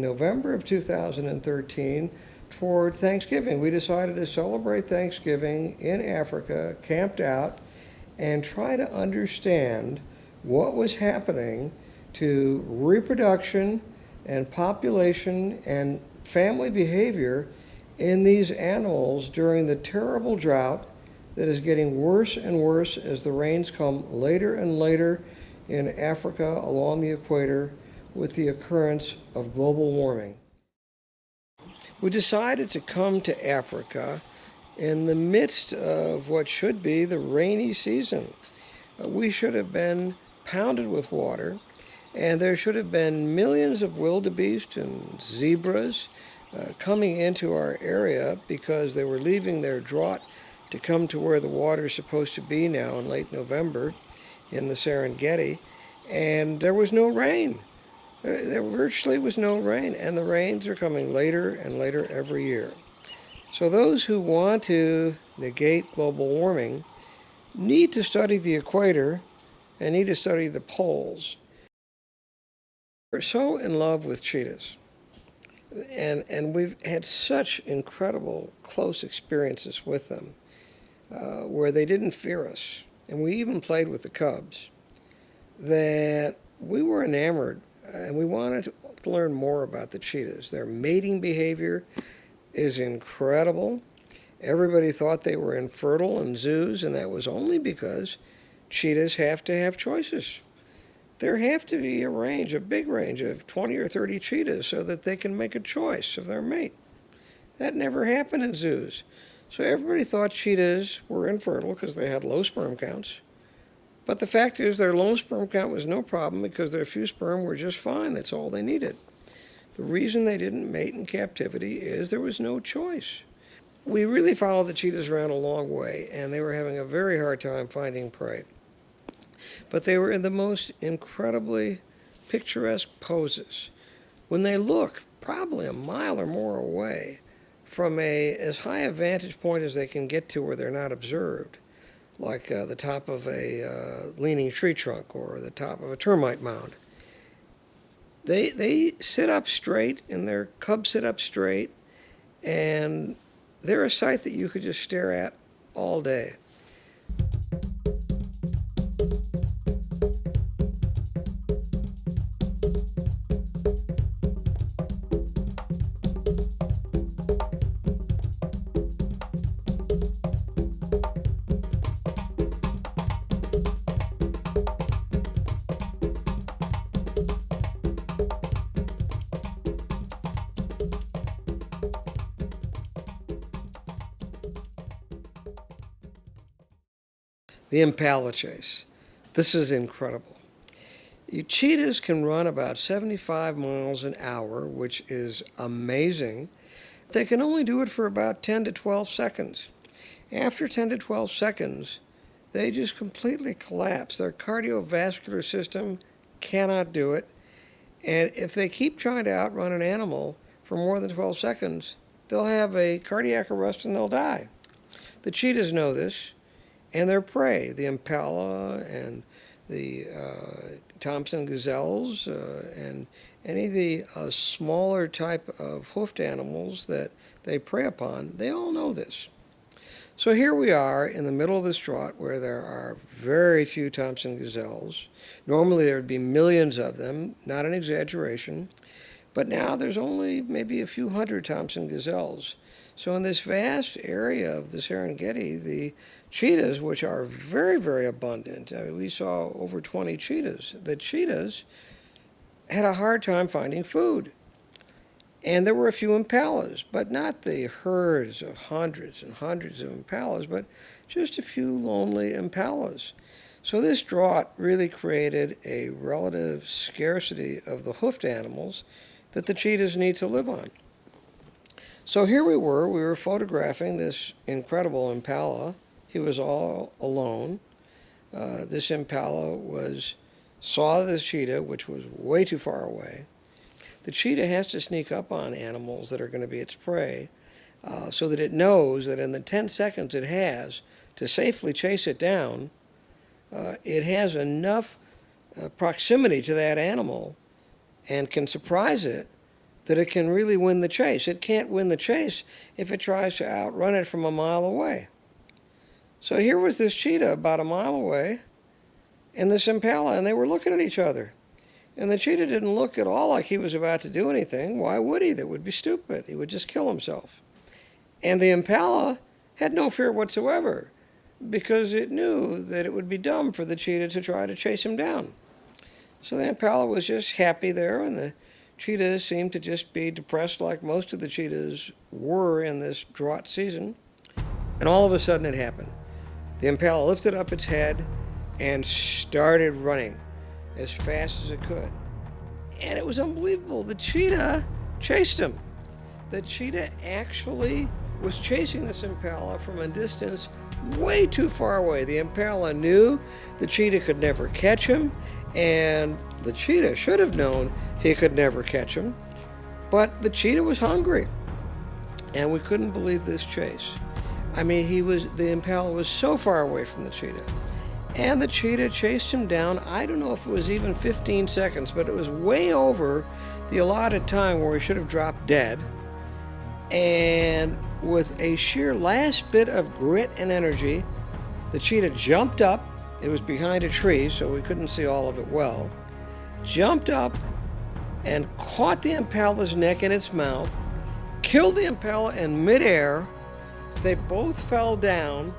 November of 2013 toward Thanksgiving. We decided to celebrate Thanksgiving in Africa, camped out, and try to understand what was happening to reproduction and population and family behavior in these animals during the terrible drought that is getting worse and worse as the rains come later and later in Africa along the equator with the occurrence of global warming. We decided to come to Africa in the midst of what should be the rainy season. We should have been pounded with water, and there should have been millions of wildebeest and zebras coming into our area because they were leaving their drought to come to where the water is supposed to be now in late November in the Serengeti, and there was no rain. There virtually was no rain, and the rains are coming later and later every year. So those who want to negate global warming need to study the equator and need to study the poles. We're so in love with cheetahs, and we've had such incredible close experiences with them where they didn't fear us, and we even played with the cubs, that we were enamored, and we wanted to learn more about the cheetahs. Their mating behavior is incredible. Everybody thought they were infertile in zoos, and that was only because cheetahs have to have choices. There have to be a big range of 20 or 30 cheetahs so that they can make a choice of their mate. That never happened in zoos. So everybody thought cheetahs were infertile because they had low sperm counts. But the fact is their low sperm count was no problem because their few sperm were just fine. That's all they needed. The reason they didn't mate in captivity is there was no choice. We really followed the cheetahs around a long way, and they were having a very hard time finding prey. But they were in the most incredibly picturesque poses. When they look probably a mile or more away from as high a vantage point as they can get to where they're not observed, like the top of a leaning tree trunk or the top of a termite mound. They sit up straight, and their cubs sit up straight, and they're a sight that you could just stare at all day. The Impala chase. This is incredible. Cheetahs can run about 75 miles an hour, which is amazing. They can only do it for about 10 to 12 seconds. After 10 to 12 seconds, they just completely collapse. Their cardiovascular system cannot do it. And if they keep trying to outrun an animal for more than 12 seconds, they'll have a cardiac arrest and they'll die. The cheetahs know this, and their prey, the impala and the Thompson gazelles and any of the smaller type of hoofed animals that they prey upon, they all know this. So here we are in the middle of this drought where there are very few Thompson gazelles. Normally there would be millions of them, not an exaggeration, but now there's only maybe a few hundred Thompson gazelles. So in this vast area of the Serengeti, the cheetahs, which are very, very abundant, I mean, we saw over 20 cheetahs. The cheetahs had a hard time finding food. And there were a few impalas, but not the herds of hundreds and hundreds of impalas, but just a few lonely impalas. So this drought really created a relative scarcity of the hoofed animals that the cheetahs need to live on. So here we were photographing this incredible impala. He was all alone. This impala saw this cheetah, which was way too far away. The cheetah has to sneak up on animals that are going to be its prey so that it knows that in the 10 seconds it has to safely chase it down, it has enough proximity to that animal and can surprise it that it can really win the chase. It can't win the chase if it tries to outrun it from a mile away. So here was this cheetah about a mile away and this impala, and they were looking at each other. And the cheetah didn't look at all like he was about to do anything. Why would he? That would be stupid. He would just kill himself. And the impala had no fear whatsoever because it knew that it would be dumb for the cheetah to try to chase him down. So the impala was just happy there, and the cheetah seemed to just be depressed like most of the cheetahs were in this drought season. And all of a sudden it happened. The impala lifted up its head and started running as fast as it could. And it was unbelievable. The cheetah chased him. The cheetah actually was chasing this impala from a distance way too far away. The impala knew the cheetah could never catch him, and the cheetah should have known he could never catch him. But the cheetah was hungry, and we couldn't believe this chase. I mean, the impala was so far away from the cheetah. And the cheetah chased him down. I don't know if it was even 15 seconds, but it was way over the allotted time where he should have dropped dead. And with a sheer last bit of grit and energy, the cheetah jumped up. It was behind a tree, so we couldn't see all of it well. Jumped up and caught the impala's neck in its mouth, killed the impala in midair. They both fell down,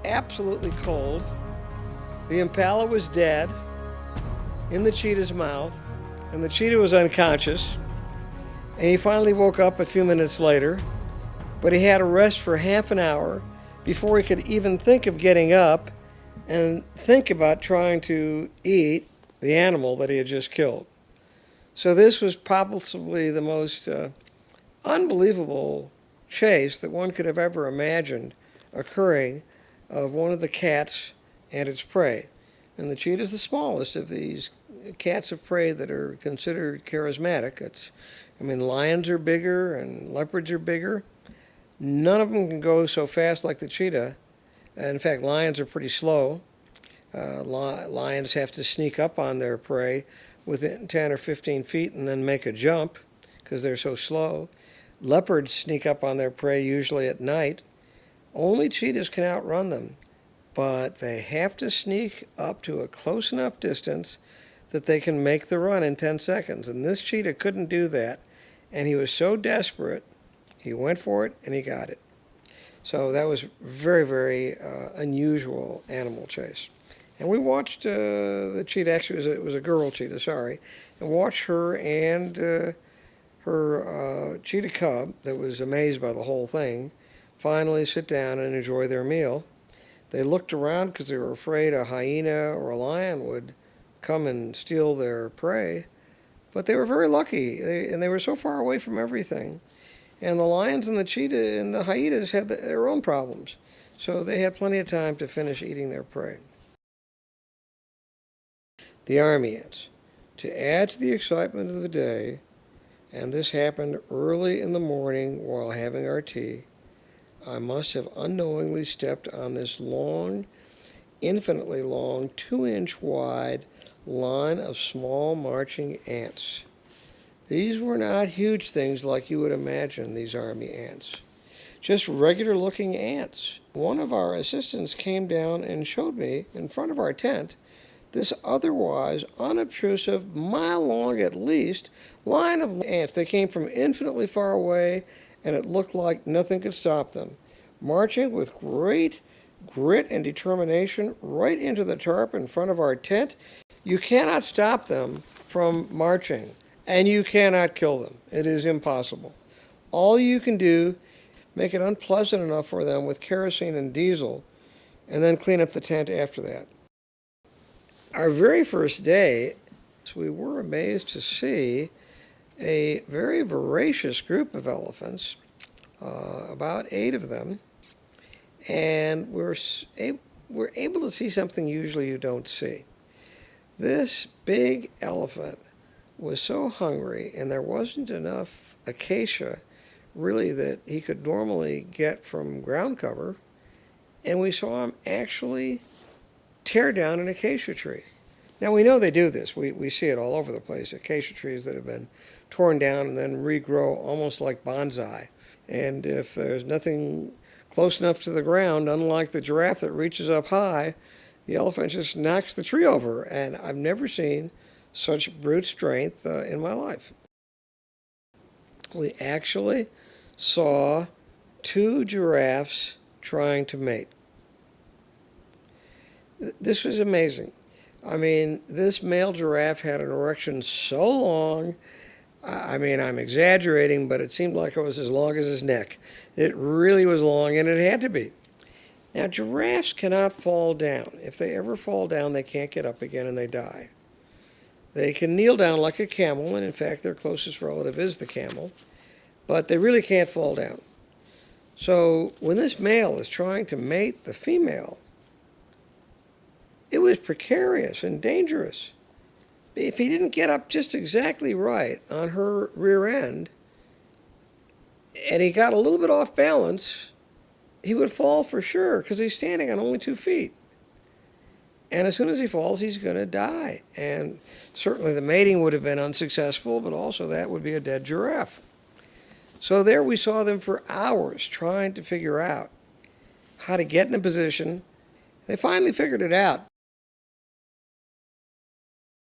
absolutely cold. The impala was dead in the cheetah's mouth, and the cheetah was unconscious. And he finally woke up a few minutes later, but he had to rest for half an hour before he could even think of getting up and think about trying to eat the animal that he had just killed. So this was possibly the most unbelievable chase that one could have ever imagined occurring of one of the cats and its prey. And the cheetah is the smallest of these cats of prey that are considered charismatic. Lions are bigger and leopards are bigger. None of them can go so fast like the cheetah. In fact, lions are pretty slow. Lions have to sneak up on their prey within 10 or 15 feet and then make a jump because they're so slow. Leopards sneak up on their prey usually at night. Only cheetahs can outrun them, but they have to sneak up to a close enough distance that they can make the run in 10 seconds. And this cheetah couldn't do that, and he was so desperate, he went for it and he got it. So that was very, very unusual animal chase. And we watched the cheetah, actually it was a girl cheetah, sorry, and watched her and her cheetah cub that was amazed by the whole thing finally sit down and enjoy their meal. They looked around because they were afraid a hyena or a lion would come and steal their prey, but they were very lucky, and they were so far away from everything. And the lions and the cheetah and the hyenas had their own problems, so they had plenty of time to finish eating their prey. The army ants. To add to the excitement of the day, and this happened early in the morning while having our tea, I must have unknowingly stepped on this long, infinitely long, 2-inch wide line of small marching ants. These were not huge things like you would imagine, these army ants. Just regular looking ants. One of our assistants came down and showed me, in front of our tent, this otherwise unobtrusive, mile-long at least, line of ants. They came from infinitely far away, and it looked like nothing could stop them, marching with great grit and determination right into the tarp in front of our tent. You cannot stop them from marching, and you cannot kill them. It is impossible. All you can do, make it unpleasant enough for them with kerosene and diesel, and then clean up the tent after that. Our very first day, we were amazed to see a very voracious group of elephants, about 8 of them, and we're able to see something usually you don't see. This big elephant was so hungry, and there wasn't enough acacia really that he could normally get from ground cover, and we saw him actually tear down an acacia tree. Now we know they do this. We see it all over the place. Acacia trees that have been torn down and then regrow almost like bonsai. And if there's nothing close enough to the ground, unlike the giraffe that reaches up high, the elephant just knocks the tree over. And I've never seen such brute strength in my life. We actually saw two giraffes trying to mate. This was amazing. I mean, this male giraffe had an erection so long, I mean, I'm exaggerating, but it seemed like it was as long as his neck. It really was long, and it had to be. Now, giraffes cannot fall down. If they ever fall down, they can't get up again, and they die. They can kneel down like a camel, and in fact, their closest relative is the camel, but they really can't fall down. So when this male is trying to mate the female, it was precarious and dangerous. If he didn't get up just exactly right on her rear end, and he got a little bit off balance, he would fall for sure because he's standing on only 2 feet. And as soon as he falls, he's going to die. And certainly the mating would have been unsuccessful, but also that would be a dead giraffe. So there we saw them for hours trying to figure out how to get in a position. They finally figured it out.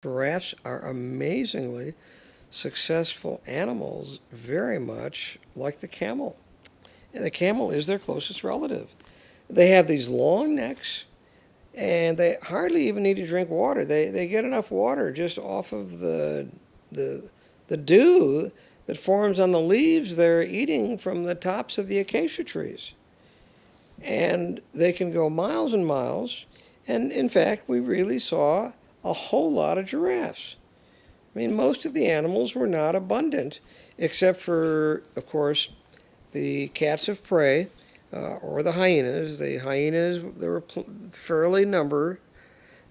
Giraffes are amazingly successful animals, very much like the camel. And the camel is their closest relative. They have these long necks, and they hardly even need to drink water. They get enough water just off of the dew that forms on the leaves they're eating from the tops of the acacia trees. And they can go miles and miles. And in fact, we really saw a whole lot of giraffes. I mean, most of the animals were not abundant, except for, of course, the cats of prey, or the hyenas. The hyenas, there were fairly numbered,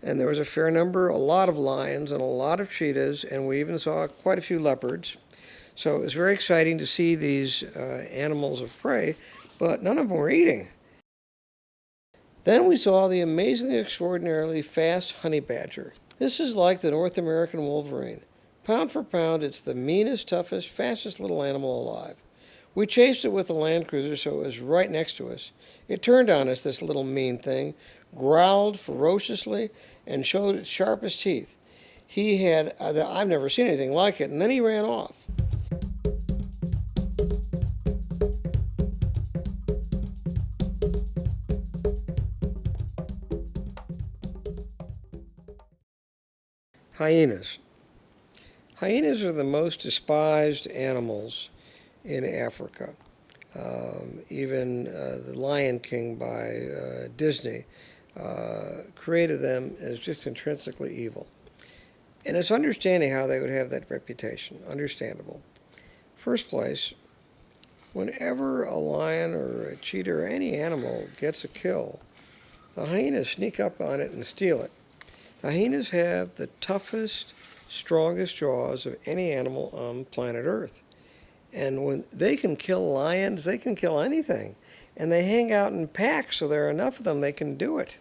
and there was a fair number, a lot of lions and a lot of cheetahs, and we even saw quite a few leopards. So it was very exciting to see these animals of prey, but none of them were eating. Then we saw the amazingly extraordinarily fast honey badger. This is like the North American wolverine. Pound for pound, it's the meanest, toughest, fastest little animal alive. We chased it with a Land Cruiser, so it was right next to us. It turned on us, this little mean thing, growled ferociously, and showed its sharpest teeth. He had, I've never seen anything like it, and then he ran off. Hyenas. Hyenas are the most despised animals in Africa. Even the Lion King by Disney created them as just intrinsically evil. And it's understanding how they would have that reputation. Understandable. First place, whenever a lion or a cheetah or any animal gets a kill, the hyenas sneak up on it and steal it. The hyenas have the toughest, strongest jaws of any animal on planet Earth. And when they can kill lions, they can kill anything. And they hang out in packs, so there are enough of them they can do it.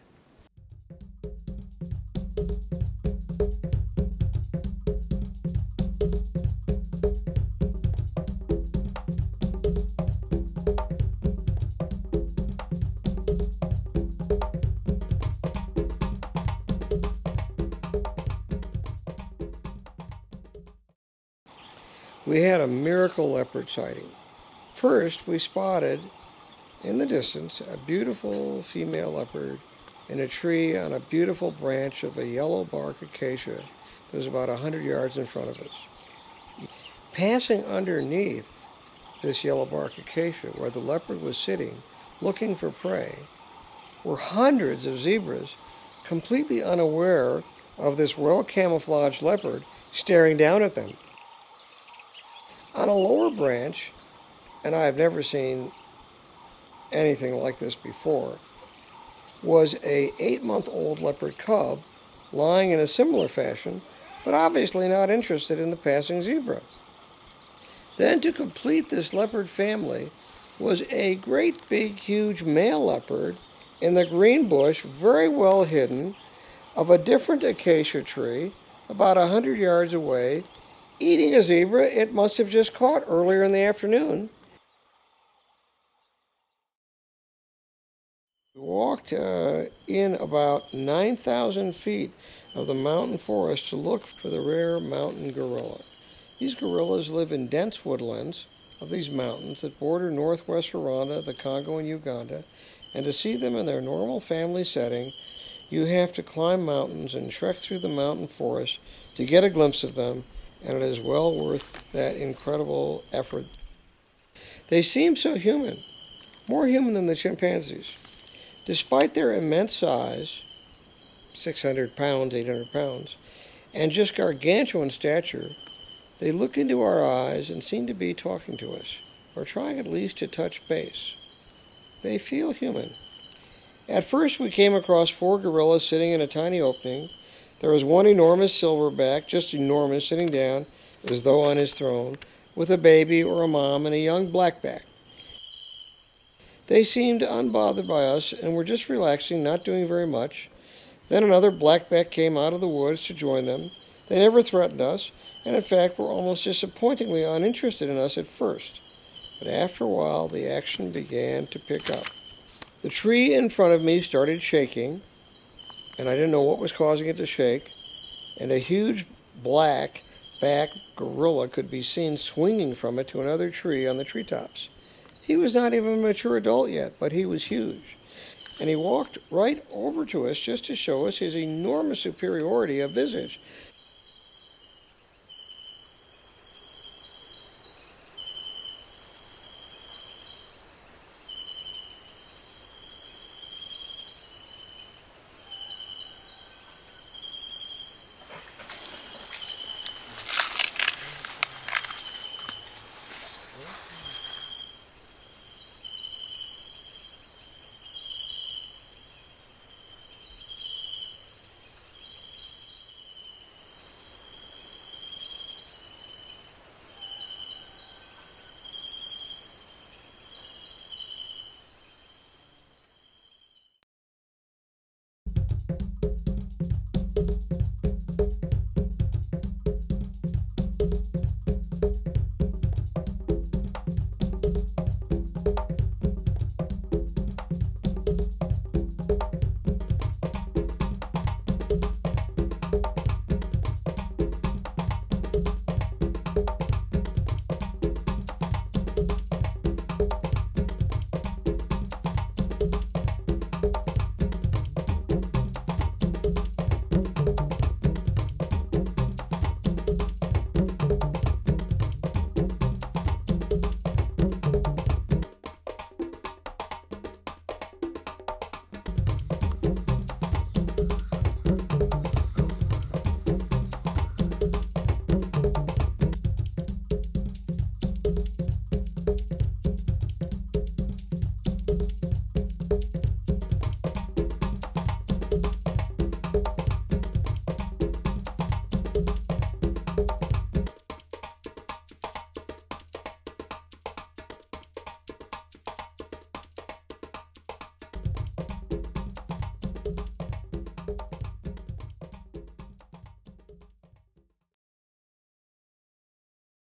We had a miracle leopard sighting. First, we spotted in the distance a beautiful female leopard in a tree on a beautiful branch of a yellow bark acacia that was about 100 yards in front of us. Passing underneath this yellow bark acacia, where the leopard was sitting, looking for prey, were hundreds of zebras, completely unaware of this well-camouflaged leopard staring down at them. On a lower branch, and I have never seen anything like this before, was a 8-month-old leopard cub lying in a similar fashion, but obviously not interested in the passing zebra. Then to complete this leopard family was a great big huge male leopard in the green bush, very well hidden, of a different acacia tree about 100 yards away, eating a zebra it must have just caught earlier in the afternoon. We walked in about 9,000 feet of the mountain forest to look for the rare mountain gorilla. These gorillas live in dense woodlands of these mountains that border northwest Rwanda, the Congo, and Uganda, and to see them in their normal family setting, you have to climb mountains and trek through the mountain forest to get a glimpse of them, and it is well worth that incredible effort. They seem so human, more human than the chimpanzees. Despite their immense size, 600 pounds, 800 pounds, and just gargantuan stature, they look into our eyes and seem to be talking to us, or trying at least to touch base. They feel human. At first we came across 4 gorillas sitting in a tiny opening. There was one enormous silverback, just enormous, sitting down as though on his throne, with a baby or a mom and a young blackback. They seemed unbothered by us and were just relaxing, not doing very much. Then another blackback came out of the woods to join them. They never threatened us, and in fact were almost disappointingly uninterested in us at first. But after a while the action began to pick up. The tree in front of me started shaking, and I didn't know what was causing it to shake, and a huge black-backed gorilla could be seen swinging from it to another tree on the treetops. He was not even a mature adult yet, but he was huge, and he walked right over to us just to show us his enormous superiority of visage.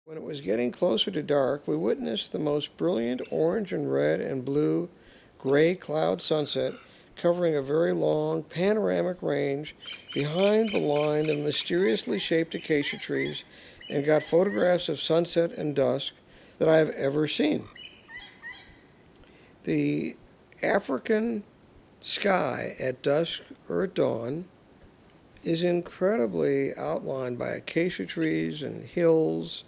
When it was getting closer to dark, we witnessed the most brilliant orange and red and blue gray cloud sunset covering a very long panoramic range behind the line of mysteriously shaped acacia trees, and got photographs of sunset and dusk that I have ever seen. The African sky at dusk or at dawn is incredibly outlined by acacia trees and hills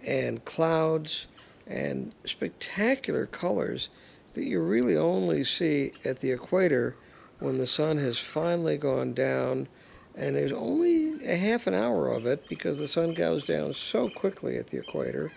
and clouds and spectacular colors that you really only see at the equator when the sun has finally gone down, and there's only a half an hour of it because the sun goes down so quickly at the equator.